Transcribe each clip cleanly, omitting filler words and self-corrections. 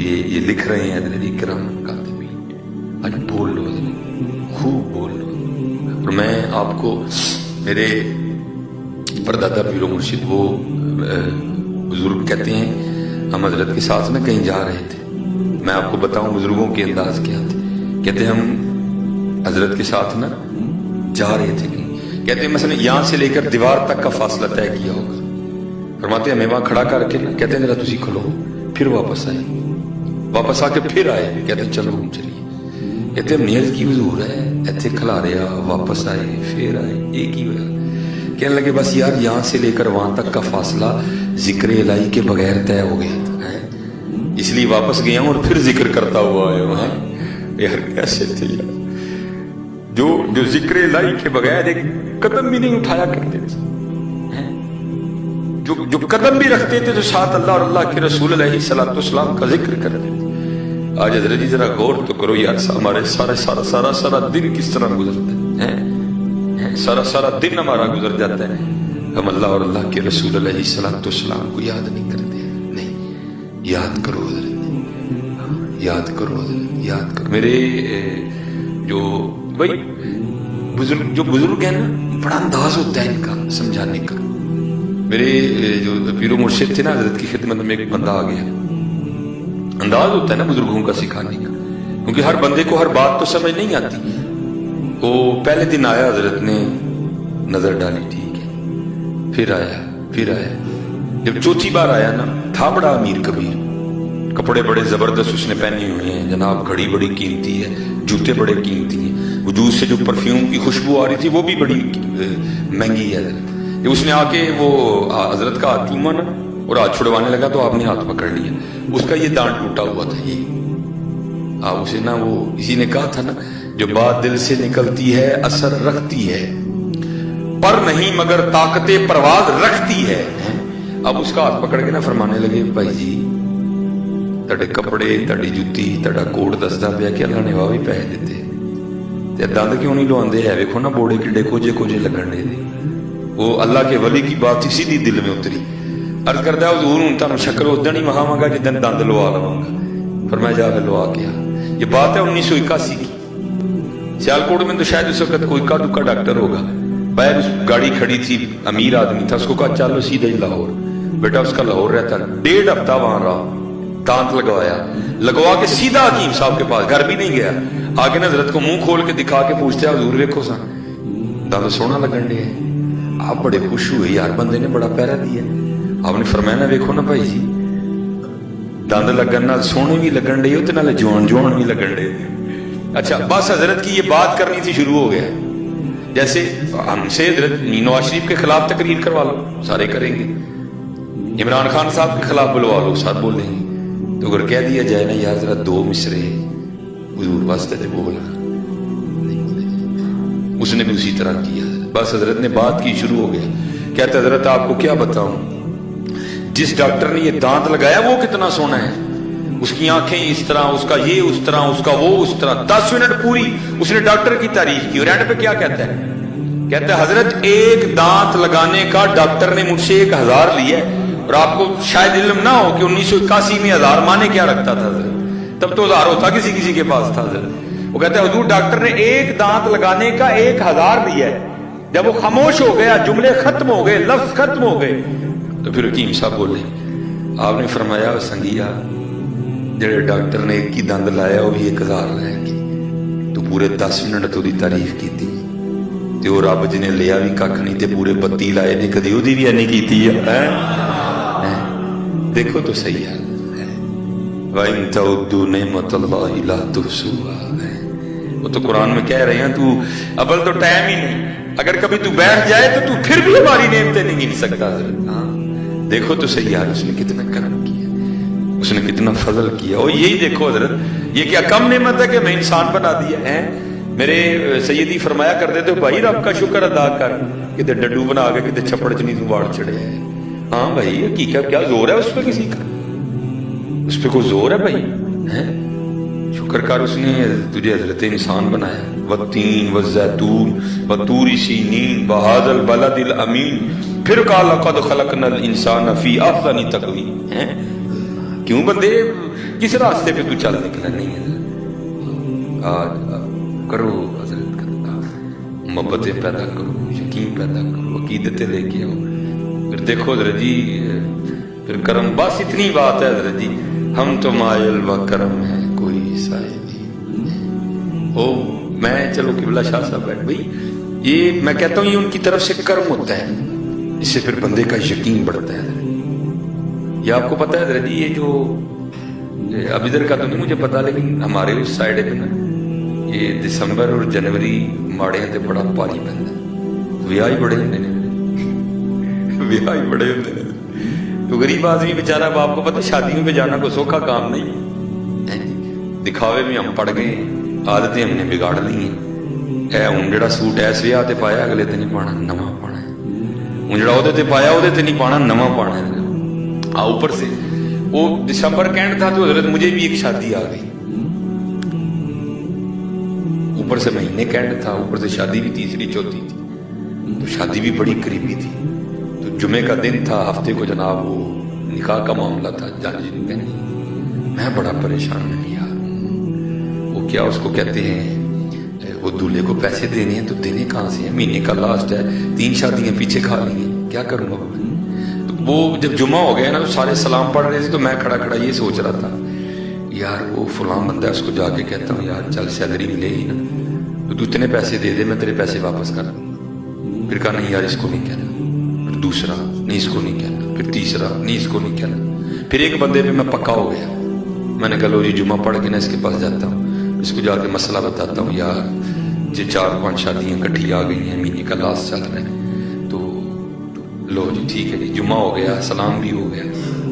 یہ لکھ رہے ہیں حضرت اکرام کاتبی، آج بول لو حضرت، خوب بول لو۔ اور میں آپ کو میرے پردادا پیر و مرشد وہ بزرگ کہتے ہیں ہم حضرت کے ساتھ میں کہیں جا رہے تھے، میں آپ کو بتاؤں بزرگوں کے انداز کیا تھے، کہتے ہیں ہم حضرت کے ساتھ نا جا رہے تھے کہیں، کہتے ہیں مثلا یہاں سے لے کر دیوار تک کا فاصلہ طے کیا ہوگا، فرماتے ہیں ہمیں وہاں کھڑا کر کے نا کہتے ہیں ذرا تسی کھلو، پھر واپس آئے، واپس آ کے پھر آئے، کہتے ہیں چلو ہم چلیے، کہتے ہیں نیز کی حضور ہے ایتھے کھلا رہا، واپس آئے پھر آئے، ایک ہی ہوا۔ کہنے لگے بس یار یہاں سے لے کر وہاں تک کا فاصلہ ذکر الہی کے بغیر طے ہو گیا تھا، اس لیے واپس گیا ہوں اور پھر ذکر کرتا ہوا آیا ہوں۔ یار کیسے تھے یار، جو ذکر الہی کے بغیر ایک قدم بھی نہیں اٹھایا کرتے تھے، جو قدم بھی رکھتے تھے تو ساتھ اللہ اور اللہ کے رسول علیہ الصلوۃ والسلام کا ذکر کرتے تھے۔ آج حضرت جی ذرا غور تو کرو یار، ہمارے سارا دن کس طرح گزرتا ہے، سارا دن ہمارا گزر جاتا ہے، ہم اللہ اور اللہ کے رسول علیہ الصلوۃ والسلام کو یاد نہیں کرتے ہیں۔ نہیں، یاد کرو حضرت، یاد کرو حضرت، یاد کرو۔ میرے جو بھائی بزرگ ہیں نا، بڑا انداز ہوتا ہے ان کا سمجھانے کا۔ میرے جو پیر و مرشد تھے نا، حضرت کی خدمت میں ایک بندہ آ گیا، انداز ہوتا ہے نا بزرگوں کا سکھانے کا، کیونکہ ہر بندے کو ہر بات تو سمجھ نہیں آتی۔ وہ پہلے دن آیا، حضرت نے نظر ڈالی، ٹھیک ہے، پھر آیا، جب چوتھی بار آیا نا، تھا بڑا امیر کبیر، کپڑے بڑے زبردست اس نے پہنے ہوئے ہیں جناب، گھڑی بڑی قیمتی ہے، جوتے بڑے قیمتی ہیں، وجود سے جو پرفیوم کی خوشبو آ رہی تھی وہ بھی بڑی مہنگی ہے۔ حضرت اس نے آ کے وہ حضرت کا ہاتھ چوما نا اور ہاتھ چھڑوانے لگا تو آپ نے ہاتھ پکڑ لیا، اس کا یہ دانت ٹوٹا ہوا تھا، یہ آپ اسے نا، وہ اسی نے کہا تھا نا، جو بات دل سے نکلتی ہے اثر رکھتی ہے، پر نہیں مگر طاقت پرواز رکھتی ہے۔ اب اس کا ہاتھ پکڑ کے نا فرمانے لگے بھائی جی تڑے کپڑے، تڑی جوتی، تڑا کوٹ دسدا پیا کہ اللہ نے واہ بھی پیسے دیتے تے دند کیوں نہیں لواندے ہے، ویکھو نا بوڑے کڈے کوجے لگن دے۔ وہ اللہ کے ولی کی بات اسی دی دل میں اتری، عرض کردا ہے حضور ہن تانوں شکل اس دن ہی وہاواں گا جدن دند لوا لواں گا۔ فرمایا جا کے لوا کے آ۔ یہ بات ہے 1981 کی، سیالکوٹ میں تو شاید اس وقت کوئی کا دکا ڈاکٹر ہوگا، باہر اس گاڑی کھڑی تھی، امیر آدمی تھا، اس کو کہا چلو سیدھا ہی لاہور، بیٹا اس کا لاہور رہتا، 1.5 ہفتہ وہاں رہا، دانت لگوا کے سیدھا حکیم صاحب کے پاس، گھر بھی نہیں گیا، آگے نا حضرت کو منہ کھول کے دکھا کے پوچھتے ہیں حضور ویکھو سا دانت سونا لگن دے، آپ بڑے خوش ہوئے، یار بندے نے بڑا پیرا دیا۔ آپ نے فرمایا نا ویکھو نا بھائی جی، دند لگن نال سونے بھی لگن دے تے نال جوان بھی لگن دے۔ اچھا بس حضرت کی یہ بات کرنی تھی، شروع ہو گیا، جیسے ہم سے حضرت نواز شریف کے خلاف تقریر کروا لو، سارے کریں گے، عمران خان صاحب کے خلاف بلوا لو، سب بولیں گے، تو اگر کہہ دیا جائے نا یار ذرا 2 مصرے حضور واسطے تے بولا، اس نے بھی اسی طرح کیا۔ بس حضرت نے بات کی، شروع ہو گیا، کہتے حضرت آپ کو کیا بتاؤں، جس ڈاکٹر نے یہ دانت لگایا وہ کتنا سونا ہے، اس کی آنکھیں اس طرح، اس کا یہ اس طرح، اس کا وہ اس طرح، 10 منٹ پوری اس نے ڈاکٹر کی تعریف کی، اور اینڈ پہ کیا کہتا ہے، کہتا ہے حضرت ایک دانت لگانے کا ڈاکٹر نے مجھ سے 1000 لیا ہے، اور آپ کو شاید علم نہ ہو کہ 1981 میں 1000 مانے کیا رکھتا تھا حضرت، تب تو 1000 ہوتا کسی کے پاس تھا حضرت۔ وہ کہتا ہے حضور ڈاکٹر نے ایک دانت لگانے کا 1000 لیا ہے، جب وہ خاموش ہو گیا، جملے ختم ہو گئے، لفظ ختم ہو گئے، تو پھر حکیم صاحب بولے، آپ نے فرمایا سنگیا جڑے ڈاکٹر نے ایک ہی دند لایا وہ بھی 1000 لائے گی، تو پورے 10 منٹ تو دی تعریف کی تھی، تے وہ رب جی نے لیا بھی کھ نہیں تے پورے 32 لائے نے، کدی وہ بھی نہیں کی ہے۔ دیکھو تو صحیح ہے، وَإِن تَعُدُّوا نِعْمَتَ اللَّهِ لَا تُحْصُوهَا، وہ تو قرآن میں کہہ رہے ہیں، تو اول تو ٹائم ہی نہیں، اگر کبھی تو بیٹھ جائے تو پھر بھی ہماری نعمتیں نہیں گن سکتا حضرت۔ دیکھو تو صحیح یار، اس نے کتنا کرم کیا، اس نے کتنا فضل کیا، اور یہی دیکھو حضرت، یہ کیا کم نعمت ہے کہ میں انسان بنا دیا ہے۔ میرے سیدی فرمایا کرتے تھے بھائی رب کا شکر ادا کر، کتے ڈڈو بنا کے کتے چھپڑ چنی تو باڑ چڑھے۔ ہاں بھائی حقیقت کیا زور ہے اس پہ، کسی کا اس پہ کوئی زور ہے بھائی، شکر کر، اس نے تجھے حضرت انسان بنایا، والتین والزیتون وطور سینین وہذا البلد الامین، پھر کہا لقد خلقنا الانسان فی احسن تقویم۔ کیوں بندے किस रास्ते पे तू चल निकला? नहीं है करो हजरत का मोहब्बतें पैदा करो, यकीन पैदा करो, अकीदतें लेके आओ, फिर देखो हजरत जी, फिर करम। बस इतनी बात है हजरत जी, हम तो मायल व करम है कोई साहिबी। ओ मैं चलो किबला शाह साहब बैठ भाई, ये मैं कहता हूँ ये उनकी तरफ से कर्म होता है, इससे फिर बंदे का यकीन बढ़ता है। ये आपको पता है हजरत जी, ये जो अब इधर का तो नहीं मुझे पता, लेकिन हमारे उस साइड पे ना ये दिसंबर और जनवरी माड़े ते बड़ा भारी पैंदा, विआह ही बड़े होंगे ने, विआह ही बड़े होंगे ने। तो गरीब आदमी बेचारा, अब आपको पता शादियों पे जाना कोई सौखा काम नहीं, दिखावे में हम पड़ गए, आदतें हमने बिगाड़ ली हैं। हूँ जो सूट इस विआह ते पाया अगले ते नहीं पाना, नवा पाना है। हूँ जो ओहदे ते पाया ओहदे ते नहीं पाना, नवा पाना है। ऊपर से वो दिसंबर कैंड था तो हजरत मुझे भी एक शादी आ गई, ऊपर से महीने कैंड था, ऊपर से शादी भी तीसरी चौथी थी, तो शादी भी बड़ी करीबी थी। तो जुमे का दिन था, हफ्ते को जनाब वो निकाह का मामला था, जान जी कहनी। मैं बड़ा परेशान है यार, वो क्या उसको कहते हैं, वो दूल्हे को पैसे देने हैं, तो देने कहाँ से हैं? महीने का लास्ट है, 3 शादियां पीछे खा ली हैं, क्या करूंगा? तो वो जब जुमा हो गया ना, तो सारे सलाम पढ़ रहे थे, तो मैं खड़ा खड़ा ये सोच रहा था यार वो फलां बंदा है, उसको जाके कहता हूँ यार चल सैलरी मिलेगी ना, तो तू इतने पैसे दे दे, मैं तेरे पैसे वापस कर। फिर कहा नहीं यार इसको नहीं कहना, फिर दूसरा नहीं इसको नहीं कहना, फिर तीसरा नहीं इसको नहीं कहना। फिर एक बंदे पे मैं पक्का हो गया, मैंने कहा लो जी जुमा पढ़ के ना इसके पास जाता हूँ, इसको जाके मसला बताता हूँ यार जी 4-5 शादियाँ इकट्ठी आ गई हैं, महीने का लास्ट चल रहा है, तो लो जी ठीक है जी। जुमा हो गया, सलाम भी हो गया,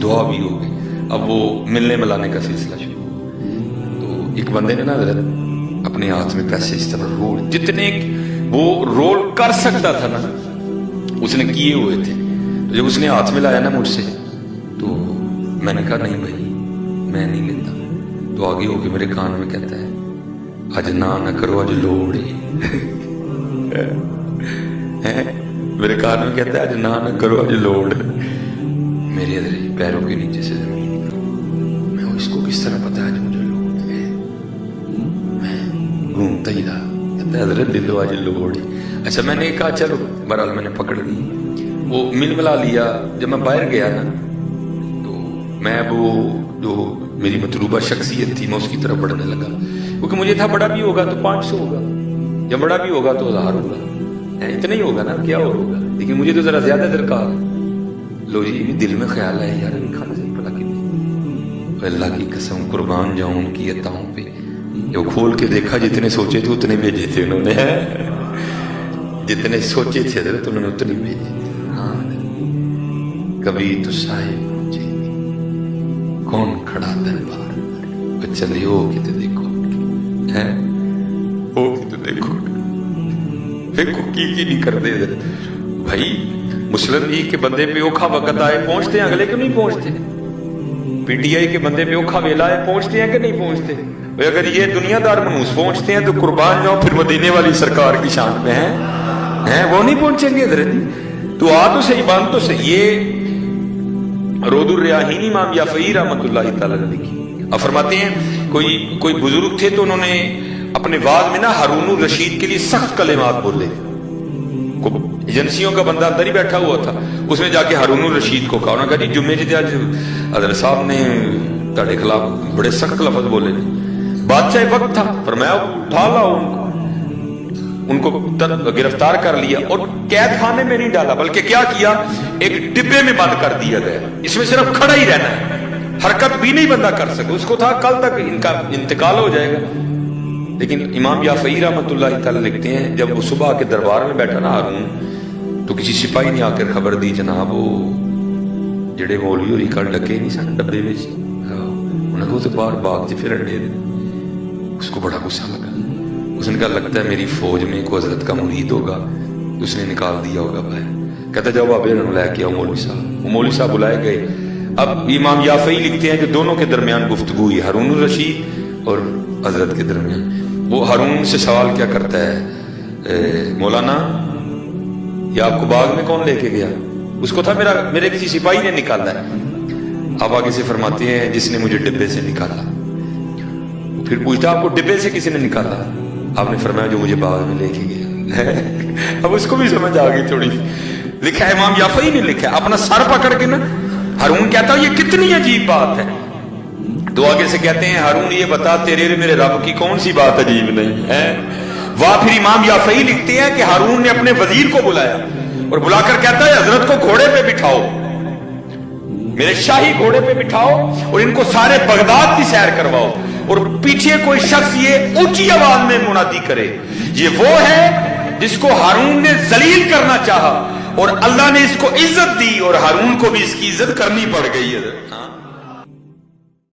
दुआ भी हो गई, अब वो मिलने मिलाने का सिलसिला शुरू। तो एक बंदे ने ना अपने हाथ में पैसे इस तरह रोल, जितने वो रोल कर सकता था ना उसने किए हुए थे। तो जब उसने हाथ में लाया ना मुझसे, तो मैंने कहा नहीं भाई मैं नहीं लेता। तो आगे होके मेरे कान में कहता है अज ना करो अज लोड़ है। मेरे कान में कहता है अज ना करो अज लोड़। मेरे पैरों के नीचे से जमीन मैं इसको किस तरह पता है मुझे लोड़ है? मैं घूमता ही रहा, कहता है हजरत दिलो आज लोड़। अच्छा मैंने कहा चलो, बहरहाल मैंने पकड़ ली, वो मिल मिला लिया। जब मैं बाहर गया ना, तो मैं वो जो मेरी मतलूबा शख्सियत थी मैं उसकी तरफ बढ़ने लगा, क्योंकि मुझे था बड़ा भी होगा तो 500 होगा, या बड़ा भी होगा तो 1000 होगा, इतना ही होगा ना, क्या और होगा, लेकिन मुझे तो जरा ज्यादा दरकार। लो जी भी दिल में ख्याल है यार खाना से भला कि अल्लाह की कसम कुर्बान जाऊं उनकी अताओं पे, जो खोल के देखा जितने सोचे थे उतने भेजे थे उन्होंने, जितने सोचे थे तो उन्होंने उतने भेजे थे। हाँ कभी तो साहिब कौन खड़ा दरबार, चले हो कि तो देखो है, हो कि तो देखो, देखो की नहीं कर दे भाई। मुस्लिम लीग के बंदे पे औखा वक्त आए पहुंचते हैं, अगले क्यों नहीं पहुंचते? पीटीआई के बंदे पे औखा वेला आए पहुंचते हैं कि नहीं पहुंचते? भाई अगर ये दुनियादार मनूस पहुंचते हैं तो कुर्बान जाओ फिर मदीने वाली सरकार की शान में है वो नहीं पहुंचेंगे। तो आ तो सही, बात तो सही। ये रोदुर रियाहीन इमाम याफई रहमतुल्लाह तआला अलैह फरमाते हैं कोई बुजुर्ग थे तो उन्होंने अपने वाद में ना हारून रशीद के लिए सख्त कलिमात बोले। एजेंसियों का बंदा अंदर ही बैठा हुआ था, उसने जाके हारून रशीद को कहा, उन्होंने कहा जी जुम्मे जी आज हजरत साहब ने तेरे खिलाफ बड़े सख्त लफ्ज बोले। बादशाह वक्त था, पर मैं उठा ला उनको गिरफ्तार कर लिया और कैद खाने में नहीं डाला, बल्कि क्या किया, एक डिब्बे में बंद कर दिया गया। इसमें सिर्फ खड़ा ही रहना है, हरकत भी नहीं बंदा कर सके। उसको था कल तक इनका इंतकाल हो जाएगा। लेकिन इमाम याफई रहमतुल्लाह तआला लिखते हैं जब वो सुबह के दरबार में बैठा ना हारून, तो किसी सिपाही ने आकर खबर दी जनाब वो जेड़े मौलवी होरी कल डके नहीं सन डब्बे में, उन्होंने कहा तो बाहर बाग च फिर अड्डे। उसको बड़ा गुस्सा लगा, उसने कहा लगता है मेरी फौज में कोई हजरत का मुरीद होगा, उसने निकाल दिया होगा बाहर। कहता जाओ बाबे लैके आओ मौलवी साहब। वो मौलवी साहब बुलाए गए। अब इमाम याफई लिखते हैं कि दोनों के दरमियान गुफ्तगू हुई, हारून रशीद और हजरत के दरमियान। वो हारून से सवाल क्या करता है, मौलाना ये आपको बाग में कौन लेके गया? उसको था मेरे किसी सिपाही ने निकाला है। आप आगे से फरमाते हैं जिसने मुझे डिब्बे से निकाला। फिर पूछता आपको डिब्बे से किसी ने निकाला? आपने फरमाया जो मुझे बाग में लेके गया। अब उसको भी समझ आ गई थोड़ी। लिखा है इमाम याफई ने लिखा है, अपना सर पकड़ के ना हारून कहता ये कितनी अजीब बात है। तो आगे से कहते हैं हारून ये बता तेरे मेरे रब की कौन सी बात अजीब नहीं है। वाह फिर इमाम याफई लिखते हैं कि हारून ने अपने वजीर को बुलाया और बुलाकर कहता है हजरत को घोड़े पे बिठाओ, मेरे शाही घोड़े पे बिठाओ और इनको सारे बगदाद की सैर करवाओ और पीछे कोई शख्स ये ऊंची आवाज में मुनादी करे ये वो है जिसको हारून ने जलील करना चाहा और अल्लाह ने इसको इज्जत दी और हारून को भी इसकी इज्जत करनी पड़ गई है।